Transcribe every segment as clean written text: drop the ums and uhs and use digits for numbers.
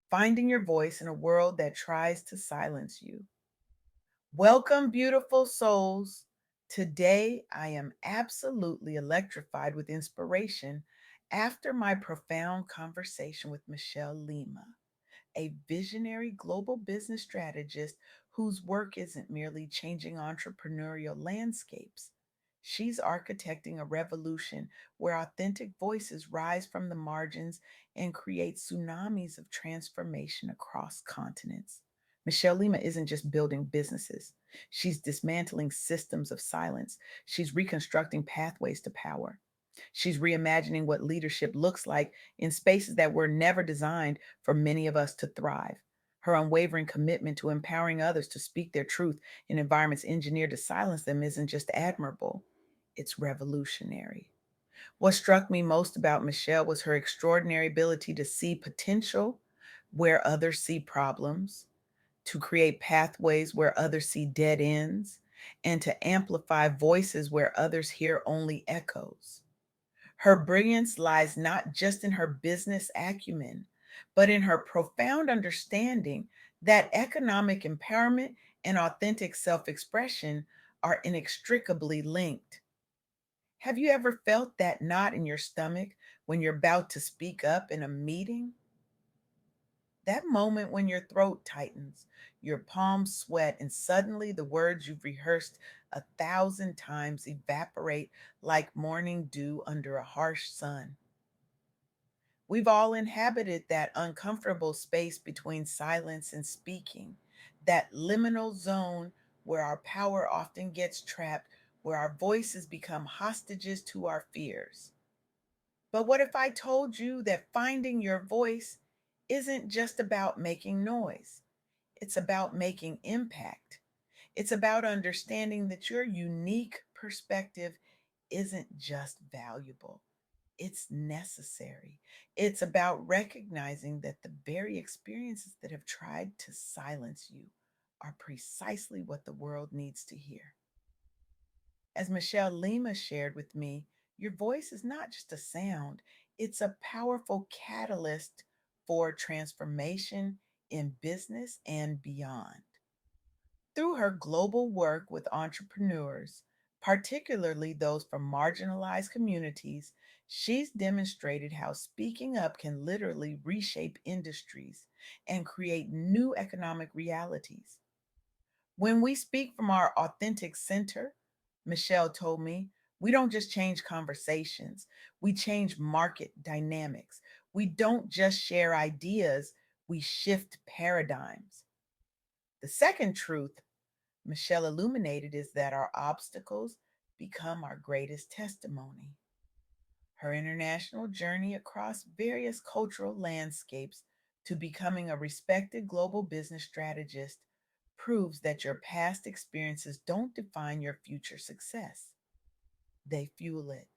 finding your voice in a world that tries to silence you. Welcome, beautiful souls. Today, I am absolutely electrified with inspiration after my profound conversation with Michelle Lima, a visionary global business strategist whose work isn't merely changing entrepreneurial landscapes. She's architecting a revolution where authentic voices rise from the margins and create tsunamis of transformation across continents. Michelle Lima isn't just building businesses, she's dismantling systems of silence. She's reconstructing pathways to power. She's reimagining what leadership looks like in spaces that were never designed for many of us to thrive. Her unwavering commitment to empowering others to speak their truth in environments engineered to silence them isn't just admirable, it's revolutionary. What struck me most about Michelle was her extraordinary ability to see potential where others see problems, to create pathways where others see dead ends, and to amplify voices where others hear only echoes. Her brilliance lies not just in her business acumen, but in her profound understanding that economic empowerment and authentic self expression are inextricably linked. Have you ever felt that knot in your stomach when you're about to speak up in a meeting? That moment when your throat tightens, your palms sweat, and suddenly the words you've rehearsed 1,000 times evaporate like morning dew under a harsh sun. We've all inhabited that uncomfortable space between silence and speaking, that liminal zone where our power often gets trapped, where our voices become hostages to our fears. But what if I told you that finding your voice isn't just about making noise? It's about making impact. It's about understanding that your unique perspective isn't just valuable, it's necessary. It's about recognizing that the very experiences that have tried to silence you are precisely what the world needs to hear. As Michelle Lima shared with me, your voice is not just a sound, it's a powerful catalyst for transformation in business and beyond. Through her global work with entrepreneurs, particularly those from marginalized communities, she's demonstrated how speaking up can literally reshape industries and create new economic realities. When we speak from our authentic center, Michelle told me, we don't just change conversations, we change market dynamics. We don't just share ideas, we shift paradigms. The second truth Michelle illuminated is that our obstacles become our greatest testimony. Her international journey across various cultural landscapes to becoming a respected global business strategist proves that your past experiences don't define your future success, they fuel it.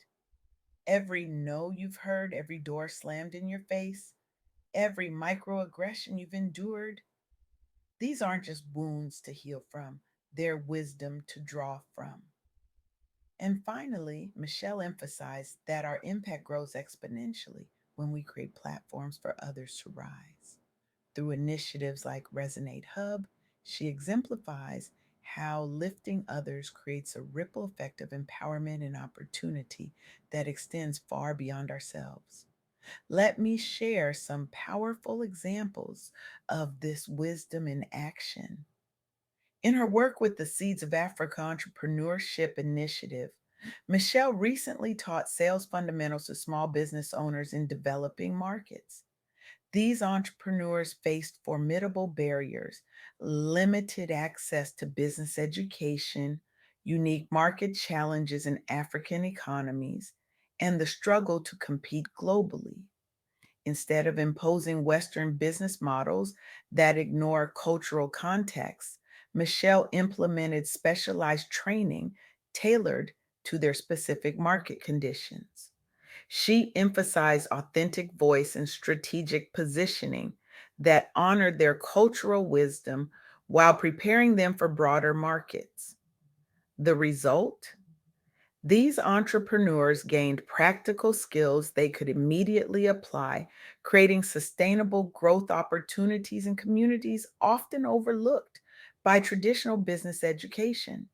Every no you've heard, every door slammed in your face, every microaggression you've endured, these aren't just wounds to heal from, they're wisdom to draw from. And finally, Michelle emphasized that our impact grows exponentially when we create platforms for others to rise. Through initiatives like Resonate Hub, she exemplifies how lifting others creates a ripple effect of empowerment and opportunity that extends far beyond ourselves. Let me share some powerful examples of this wisdom in action. In her work with the Seeds of Africa Entrepreneurship Initiative, Michelle recently taught sales fundamentals to small business owners in developing markets. These entrepreneurs faced formidable barriers, limited access to business education, unique market challenges in African economies, and the struggle to compete globally. Instead of imposing Western business models that ignore cultural contexts, Michelle implemented specialized training tailored to their specific market conditions. She emphasized authentic voice and strategic positioning that honored their cultural wisdom while preparing them for broader markets. The result? These entrepreneurs gained practical skills they could immediately apply, creating sustainable growth opportunities in communities often overlooked by traditional business education.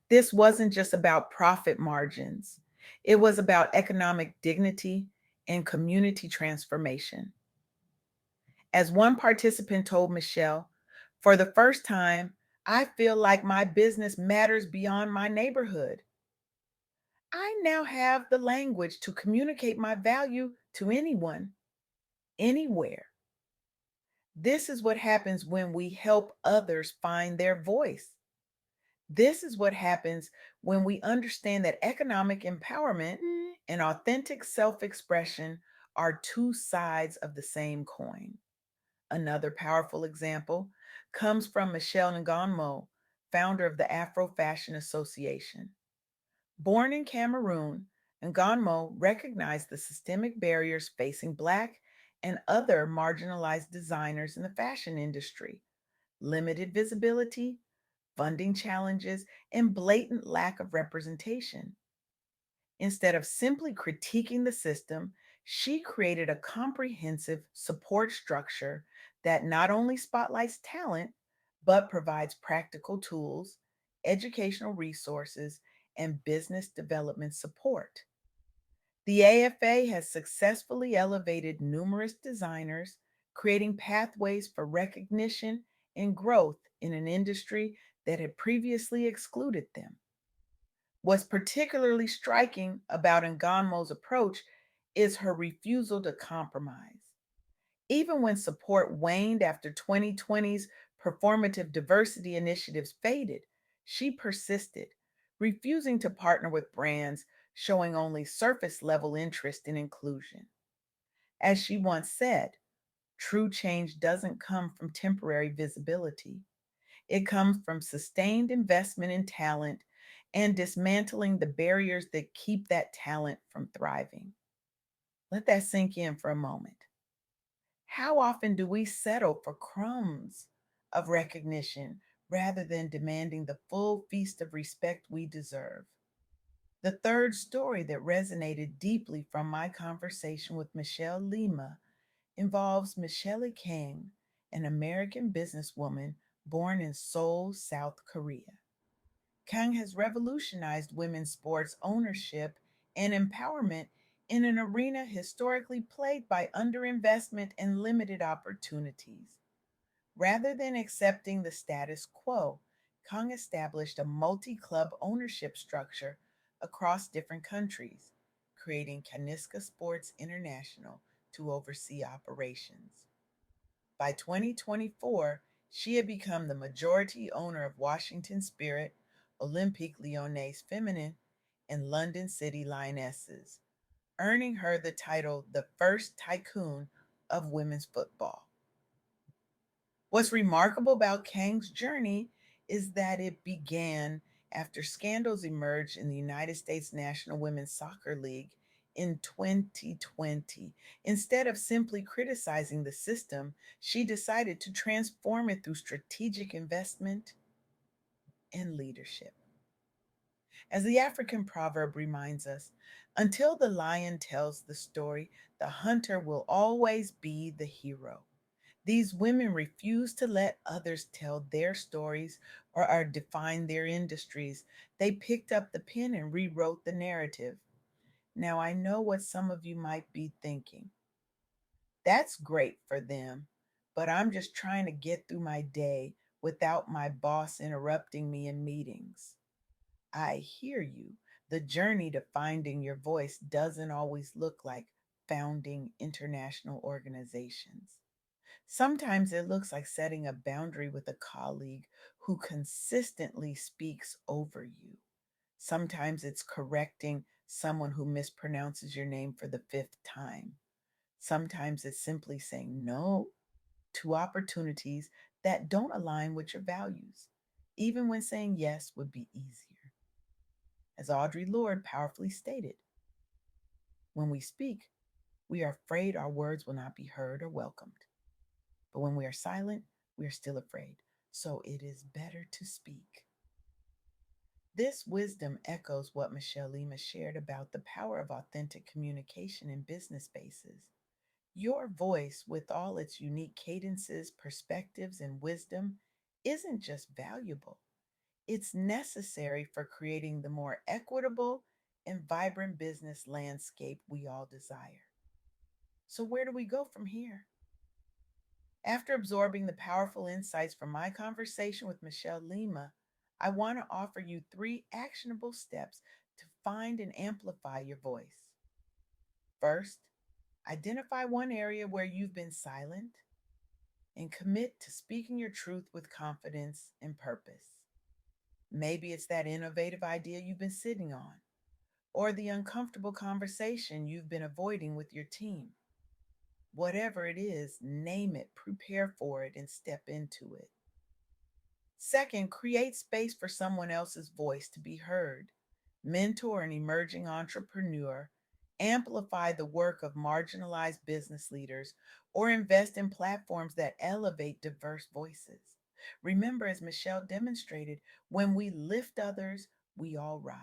This wasn't just about profit margins, it was about economic dignity and community transformation. As one participant told Michelle, for the first time, I feel like my business matters beyond my neighborhood. I now have the language to communicate my value to anyone, anywhere. This is what happens when we help others find their voice. This is what happens when we understand that economic empowerment and authentic self expression are two sides of the same coin. Another powerful example comes from Michelle Nganmo, founder of the Afro Fashion Association. Born in Cameroon, Nganmo recognized the systemic barriers facing Black and other marginalized designers in the fashion industry: limited visibility, funding challenges, and blatant lack of representation. Instead of simply critiquing the system, she created a comprehensive support structure that not only spotlights talent, but provides practical tools, educational resources, and business development support. The AFA has successfully elevated numerous designers, creating pathways for recognition and growth in an industry that had previously excluded them. What's particularly striking about Nganmo's approach is her refusal to compromise. Even when support waned after 2020's performative diversity initiatives faded, she persisted, refusing to partner with brands showing only surface level interest in inclusion. As she once said, true change doesn't come from temporary visibility. It comes from sustained investment in talent and dismantling the barriers that keep that talent from thriving. Let that sink in for a moment. How often do we settle for crumbs of recognition rather than demanding the full feast of respect we deserve? The third story that resonated deeply from my conversation with Michelle Lima involves Michelle Kang, an American businesswoman born in Seoul, South Korea. Kang has revolutionized women's sports ownership and empowerment in an arena historically plagued by underinvestment and limited opportunities. Rather than accepting the status quo, Kang established a multi club ownership structure across different countries, creating Kaniska Sports International to oversee operations. By 2024, she had become the majority owner of Washington Spirit, Olympique Lyonnais Feminine, and London City Lionesses, earning her the title the first tycoon of women's football. What's remarkable about Kang's journey is that it began after scandals emerged in the United States National Women's Soccer League in 2020. Instead of simply criticizing the system, she decided to transform it through strategic investment and leadership. As the African proverb reminds us, until the lion tells the story, the hunter will always be the hero. These women refuse to let others tell their stories or define their industries. They picked up the pen and rewrote the narrative. Now, I know what some of you might be thinking. That's great for them, but I'm just trying to get through my day without my boss interrupting me in meetings. I hear you. The journey to finding your voice doesn't always look like founding international organizations. Sometimes it looks like setting a boundary with a colleague who consistently speaks over you. Sometimes it's correcting someone who mispronounces your name for the fifth time. Sometimes it's simply saying no to opportunities that don't align with your values, even when saying yes would be easier. As Audre Lorde powerfully stated, when we speak, we are afraid our words will not be heard or welcomed. But when we are silent, we are still afraid. So it is better to speak. This wisdom echoes what Michelle Lima shared about the power of authentic communication in business spaces. Your voice, with all its unique cadences, perspectives, and wisdom, isn't just valuable, it's necessary for creating the more equitable and vibrant business landscape we all desire. So, where do we go from here? After absorbing the powerful insights from my conversation with Michelle Lima, I want to offer you three actionable steps to find and amplify your voice. First, identify one area where you've been silent and commit to speaking your truth with confidence and purpose. Maybe it's that innovative idea you've been sitting on, or the uncomfortable conversation you've been avoiding with your team. Whatever it is, name it, prepare for it, and step into it. Second, create space for someone else's voice to be heard. Mentor an emerging entrepreneur, amplify the work of marginalized business leaders, or invest in platforms that elevate diverse voices. Remember, as Michelle demonstrated, when we lift others, we all rise.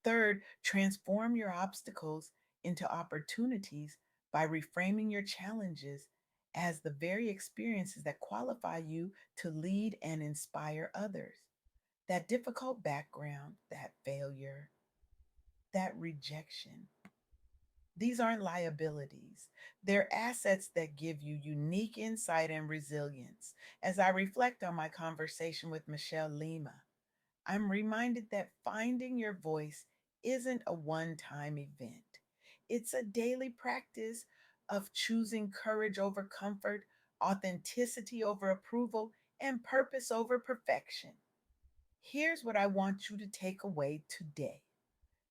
Third, transform your obstacles into opportunities by reframing your challenges as the very experiences that qualify you to lead and inspire others. That difficult background, that failure, that rejection, these aren't liabilities. They're assets that give you unique insight and resilience. As I reflect on my conversation with Michelle Lima, I'm reminded that finding your voice isn't a one time event. It's a daily practice of choosing courage over comfort, authenticity over approval, and purpose over perfection. Here's what I want you to take away today.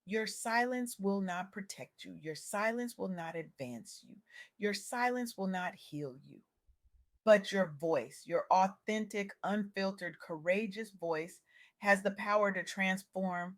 Your silence will not protect you. Your silence will not advance you. Your silence will not heal you. But your voice, your authentic, unfiltered, courageous voice, has the power to transform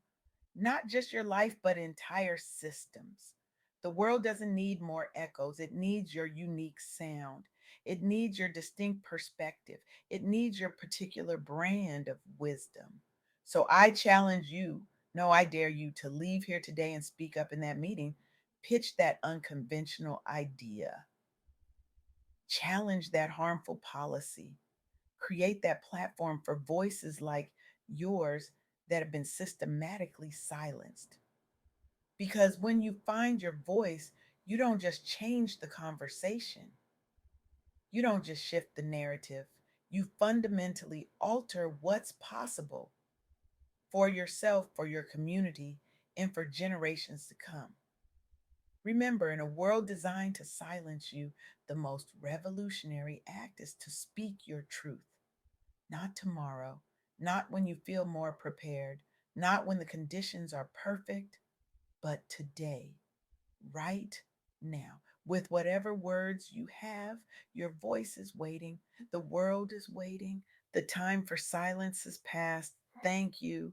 not just your life, but entire systems. The world doesn't need more echoes, it needs your unique sound. It needs your distinct perspective. It needs your particular brand of wisdom. So I challenge you, no, I dare you to leave here today and speak up in that meeting. Pitch that unconventional idea, challenge that harmful policy, create that platform for voices like yours that have been systematically silenced. Because when you find your voice, you don't just change the conversation, you don't just shift the narrative, you fundamentally alter what's possible for yourself, for your community, and for generations to come. Remember, in a world designed to silence you, the most revolutionary act is to speak your truth. Not tomorrow, not when you feel more prepared, not when the conditions are perfect, but today, right now. With whatever words you have, your voice is waiting, the world is waiting, the time for silence is past. Thank you.